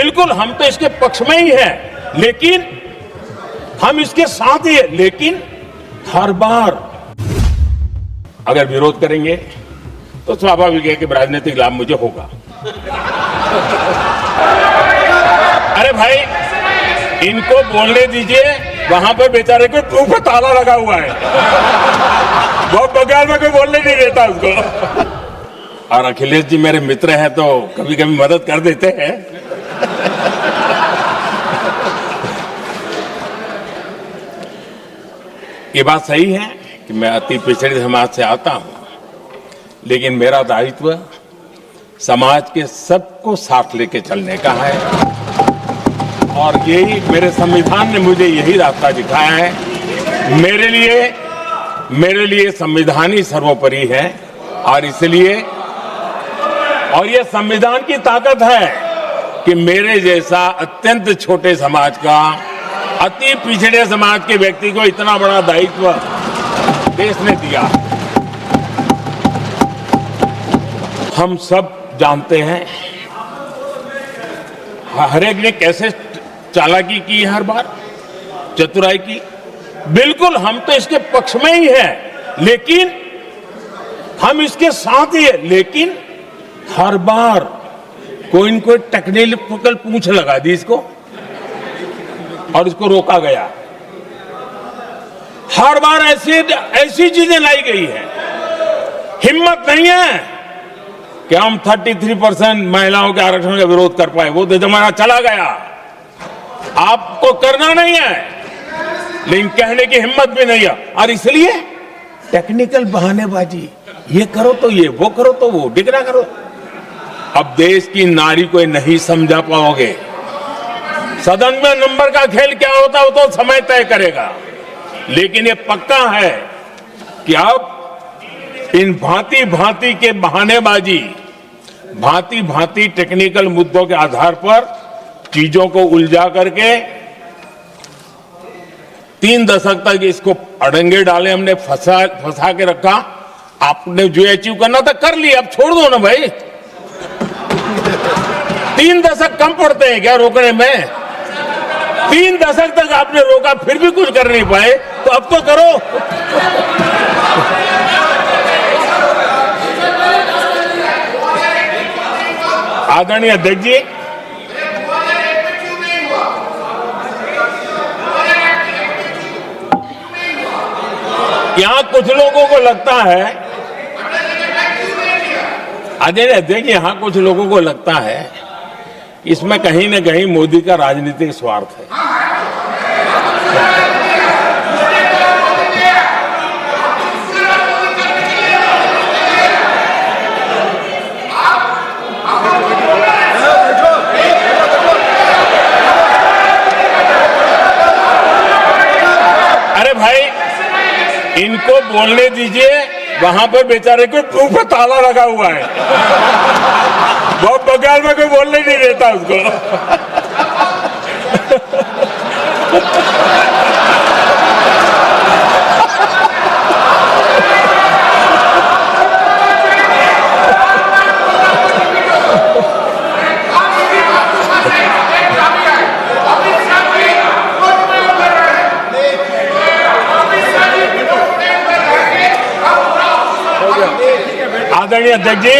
बिल्कुल हम तो इसके पक्ष में ही हैं, लेकिन हम इसके साथ ही हैं, लेकिन हर बार अगर विरोध करेंगे तो स्वाभाविक है कि राजनीतिक लाभ मुझे होगा। अरे भाई, इनको बोलने दीजिए, वहां पर बेचारे को मुंह पे ताला लगा हुआ है, वो बगल में कोई बोलने नहीं देता उसको। और अखिलेश जी मेरे मित्र हैं तो कभी कभी मदद कर देते हैं। ये बात सही है कि मैं अति पिछड़े समाज से आता हूं, लेकिन मेरा दायित्व समाज के सबको साथ लेके चलने का है, और यही मेरे संविधान ने मुझे यही रास्ता दिखाया है। मेरे लिए संविधान ही सर्वोपरि है, और इसलिए और ये संविधान की ताकत है कि मेरे जैसा अत्यंत छोटे समाज का, अति पिछड़े समाज के व्यक्ति को इतना बड़ा दायित्व देश ने दिया। हम सब जानते हैं हर एक ने कैसे चालाकी की, हर बार चतुराई की। बिल्कुल हम तो इसके पक्ष में ही हैं, लेकिन हम इसके साथ ही हैं, लेकिन हर बार कोई न कोई टेक्निकल पूंछ लगा दी इसको और इसको रोका गया। हर बार ऐसी चीजें लाई गई है। हिम्मत नहीं है कि हम 33% महिलाओं के आरक्षण का विरोध कर पाए, वो तो जमाना चला गया। आपको करना नहीं है, लेकिन कहने की हिम्मत भी नहीं है, और इसलिए टेक्निकल बहानेबाजी, ये करो तो ये, वो करो तो वो, डिगरा करो। अब देश की नारी को नहीं समझा पाओगे। सदन में नंबर का खेल क्या होता है वो तो समय तय करेगा, लेकिन ये पक्का है कि अब इन भांति भांति के बहानेबाजी, भांति भांति टेक्निकल मुद्दों के आधार पर चीजों को उलझा करके 3 दशक तक इसको अड़ंगे डाले, हमने फंसा के रखा। आपने जो अचीव करना था कर लिया, अब छोड़ दो ना भाई। 3 दशक कम पड़ते हैं क्या रोकने में? 3 दशक तक आपने रोका, फिर भी कुछ कर नहीं पाए, तो अब तो करो। आदरणीय अध्यक्ष जी, यहां कुछ लोगों को लगता है, आदरणीय अध्यक्ष, यहां कुछ लोगों को लगता है इसमें कहीं न कहीं मोदी का राजनीतिक स्वार्थ है। अरे भाई, इनको बोलने दीजिए, वहां पर बेचारे को मुंह पे ताला लगा हुआ है, वो बगल में कोई बोलने नहीं देता उसको। आदरणीय अध्यक्ष जी,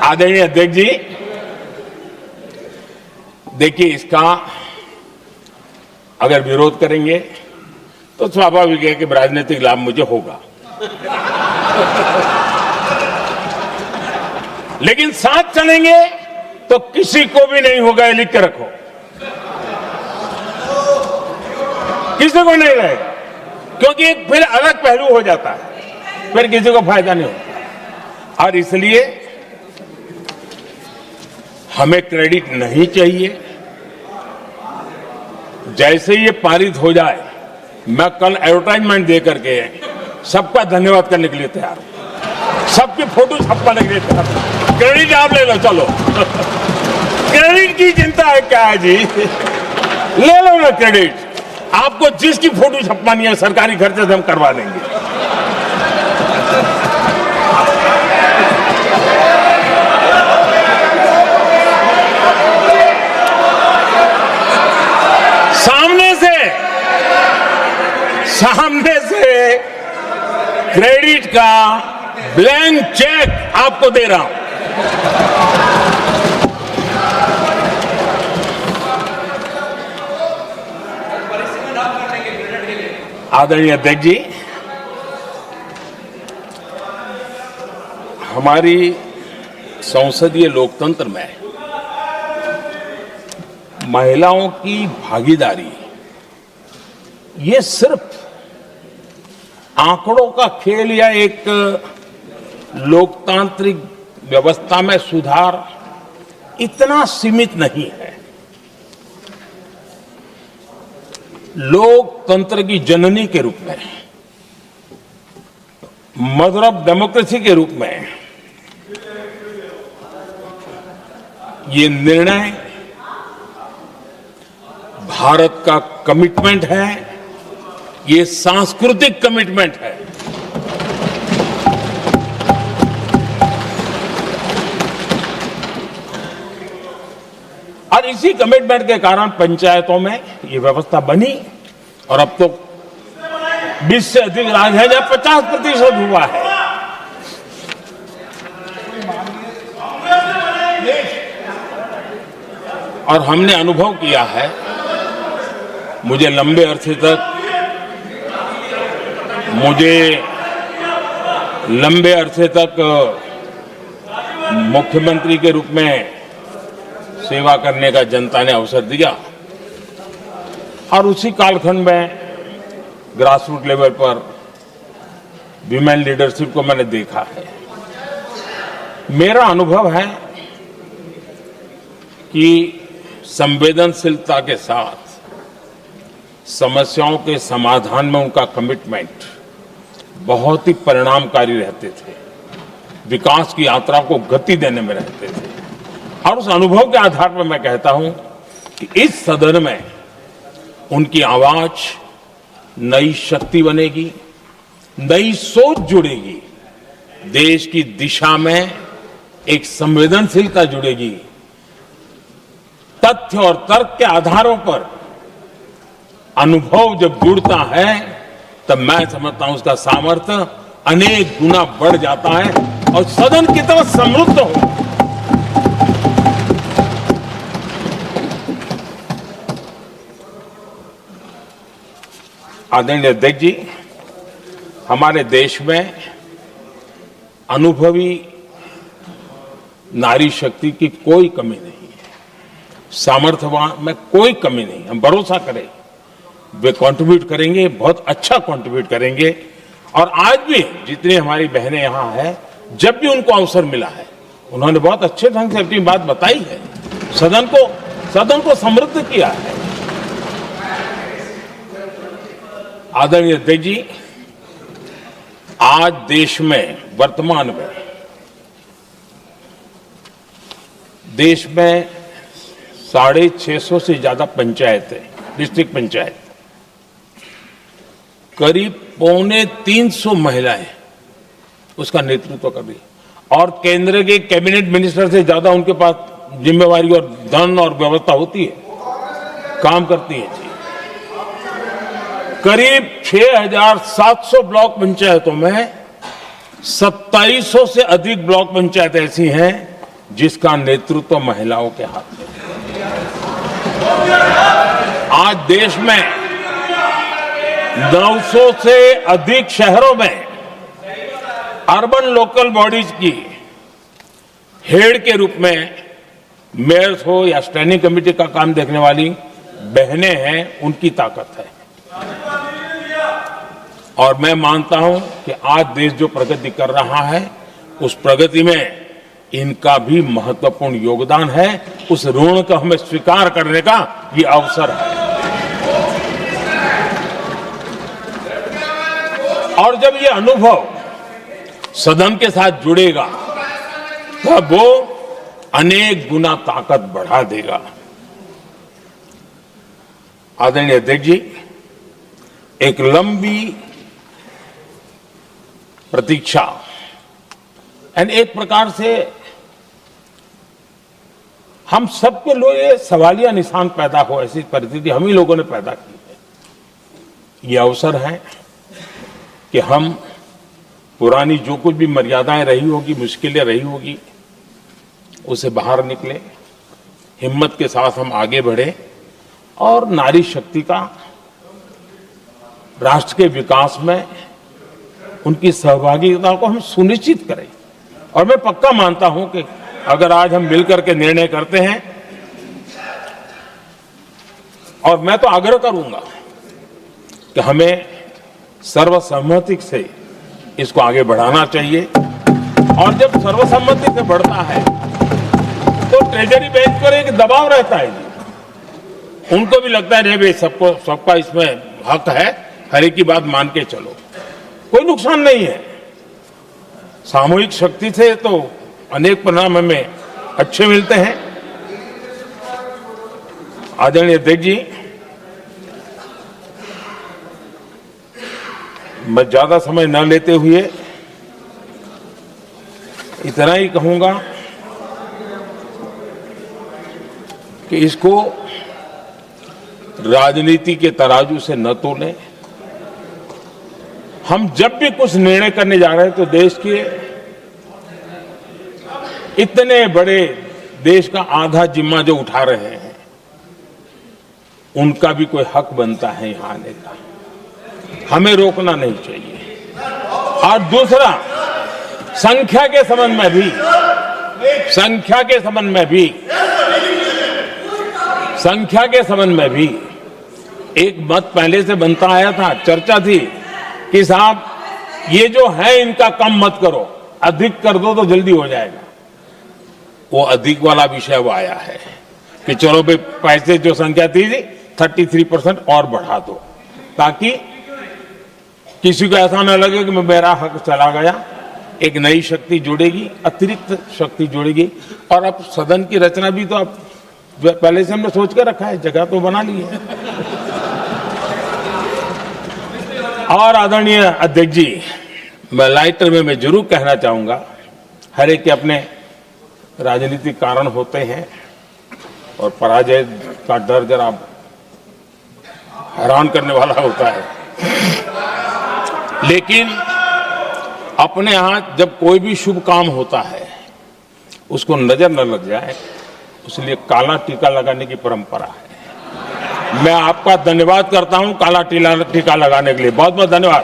आदरणीय अध्यक्ष जी, देखिए, इसका अगर विरोध करेंगे तो स्वाभाविक है कि राजनीतिक लाभ मुझे होगा, लेकिन साथ चलेंगे तो किसी को भी नहीं होगा, ये लिख के रखो। किसी को नहीं रहेगा, क्योंकि एक फिर अलग पहलू हो जाता है, फिर किसी को फायदा नहीं होता। और इसलिए हमें क्रेडिट नहीं चाहिए। जैसे ये पारित हो जाए, मैं कल एडवर्टाइजमेंट दे करके सबका धन्यवाद करने के लिए तैयार हूं, सबकी फोटो छपवाने के लिए तैयार हूं। क्रेडिट आप ले लो, चलो। क्रेडिट की चिंता है क्या है जी, ले लो ना क्रेडिट। आपको जिसकी फोटो छपवानी है सरकारी खर्चे से हम करवा देंगे। क्रेडिट का ब्लैंक चेक आपको दे रहा हूं। आदरणीय अध्यक्ष जी, हमारी संसदीय लोकतंत्र में महिलाओं की भागीदारी ये सिर्फ आंकड़ों का खेल या एक लोकतांत्रिक व्यवस्था में सुधार इतना सीमित नहीं है। लोकतंत्र की जननी के रूप में, मदर ऑफ डेमोक्रेसी के रूप में ये निर्णय भारत का कमिटमेंट है, ये सांस्कृतिक कमिटमेंट है। और इसी कमिटमेंट के कारण पंचायतों में ये व्यवस्था बनी और अब तो 20 से अधिक राज्य है जहां 50% हुआ है। और हमने अनुभव किया है, मुझे लंबे अरसे तक मुख्यमंत्री के रूप में सेवा करने का जनता ने अवसर दिया और उसी कालखंड में ग्रासरूट लेवल पर विमेन लीडरशिप को मैंने देखा है। मेरा अनुभव है कि संवेदनशीलता के साथ समस्याओं के समाधान में उनका कमिटमेंट बहुत ही परिणामकारी रहते थे, विकास की यात्रा को गति देने में रहते थे। और उस अनुभव के आधार पर मैं कहता हूं कि इस सदन में उनकी आवाज नई शक्ति बनेगी, नई सोच जुड़ेगी, देश की दिशा में एक संवेदनशीलता जुड़ेगी। तथ्य और तर्क के आधारों पर अनुभव जब जुड़ता है तब मैं समझता हूं उसका सामर्थ्य अनेक गुना बढ़ जाता है और सदन कितना समृद्ध हो। आदरणीय अध्यक्ष जी, हमारे देश में अनुभवी नारी शक्ति की कोई कमी नहीं है, सामर्थ्यवान में कोई कमी नहीं। हम भरोसा करें वे कंट्रीब्यूट करेंगे, बहुत अच्छा कंट्रीब्यूट करेंगे। और आज भी जितनी हमारी बहनें यहां हैं, जब भी उनको अवसर मिला है उन्होंने बहुत अच्छे ढंग से अपनी बात बताई है, सदन को समृद्ध किया है। आदरणीय अध्यक्ष जी, आज देश में वर्तमान में देश में 650 से ज्यादा पंचायतें, डिस्ट्रिक्ट पंचायत, करीब 250 महिलाएं उसका नेतृत्व कर रही और केंद्र के कैबिनेट मिनिस्टर से ज्यादा उनके पास जिम्मेवारी और धन और व्यवस्था होती है, काम करती है। जी, करीब 6,700 ब्लॉक पंचायतों में 2700 से अधिक ब्लॉक पंचायत ऐसी हैं जिसका नेतृत्व महिलाओं के हाथ में है। आज देश में 900 से अधिक शहरों में अर्बन लोकल बॉडीज की हेड के रूप में मेयर्स हो या स्टैंडिंग कमेटी का काम देखने वाली बहनें हैं, उनकी ताकत है। और मैं मानता हूं कि आज देश जो प्रगति कर रहा है उस प्रगति में इनका भी महत्वपूर्ण योगदान है। उस ऋण को हमें स्वीकार करने का ये अवसर है। और जब ये अनुभव सदन के साथ जुड़ेगा तब वो अनेक गुना ताकत बढ़ा देगा। आदरणीय अध्यक्ष जी, एक लंबी प्रतीक्षा एंड एक प्रकार से हम सबके लिए सवालिया निशान पैदा हो, ऐसी परिस्थिति हम ही लोगों ने पैदा की है। ये अवसर है कि हम पुरानी जो कुछ भी मर्यादाएं रही होगी, मुश्किलें रही होगी, उसे बाहर निकले, हिम्मत के साथ हम आगे बढ़े और नारी शक्ति का राष्ट्र के विकास में उनकी सहभागिता को हम सुनिश्चित करें। और मैं पक्का मानता हूं कि अगर आज हम मिलकर के निर्णय करते हैं, और मैं तो आग्रह करूंगा कि हमें सर्वसम्मति से इसको आगे बढ़ाना चाहिए। और जब सर्वसम्मति से बढ़ता है तो ट्रेजरी बेंच पर एक दबाव रहता है जी, उनको भी लगता है भाई सबका इसमें हक है, हर एक की बात मान के चलो, कोई नुकसान नहीं है। सामूहिक शक्ति से तो अनेक परिणाम हमें अच्छे मिलते हैं। आदरणीय अध्यक्ष जी, मैं ज्यादा समय न लेते हुए इतना ही कहूंगा कि इसको राजनीति के तराजू से न तोलें। हम जब भी कुछ निर्णय करने जा रहे हैं तो देश के इतने बड़े देश का आधा जिम्मा जो उठा रहे हैं, उनका भी कोई हक बनता है यहां आने का, हमें रोकना नहीं चाहिए। और दूसरा, संख्या के संबंध में भी एक मत पहले से बनता आया था, चर्चा थी कि साहब ये जो है इनका कम मत करो, अधिक कर दो तो जल्दी हो जाएगा। वो अधिक वाला विषय वो आया है कि चलो भाई पैसे जो संख्या थी 33% और बढ़ा दो, ताकि किसी को ऐसा न लगे कि मेरा हक चला गया। एक नई शक्ति जुड़ेगी, अतिरिक्त शक्ति जुड़ेगी। और अब सदन की रचना भी तो अब पहले से हमने सोच के रखा है, जगह तो बना ली है। और आदरणीय अध्यक्ष जी, मैं लाइटर में मैं जरूर कहना चाहूंगा, हर एक के अपने राजनीतिक कारण होते हैं और पराजय का डर जरा हैरान करने वाला होता है, लेकिन अपने यहां जब कोई भी शुभ काम होता है उसको नजर न लग जाए, इसलिए काला टीका लगाने की परंपरा है। मैं आपका धन्यवाद करता हूं काला टीका लगाने के लिए। बहुत बहुत धन्यवाद।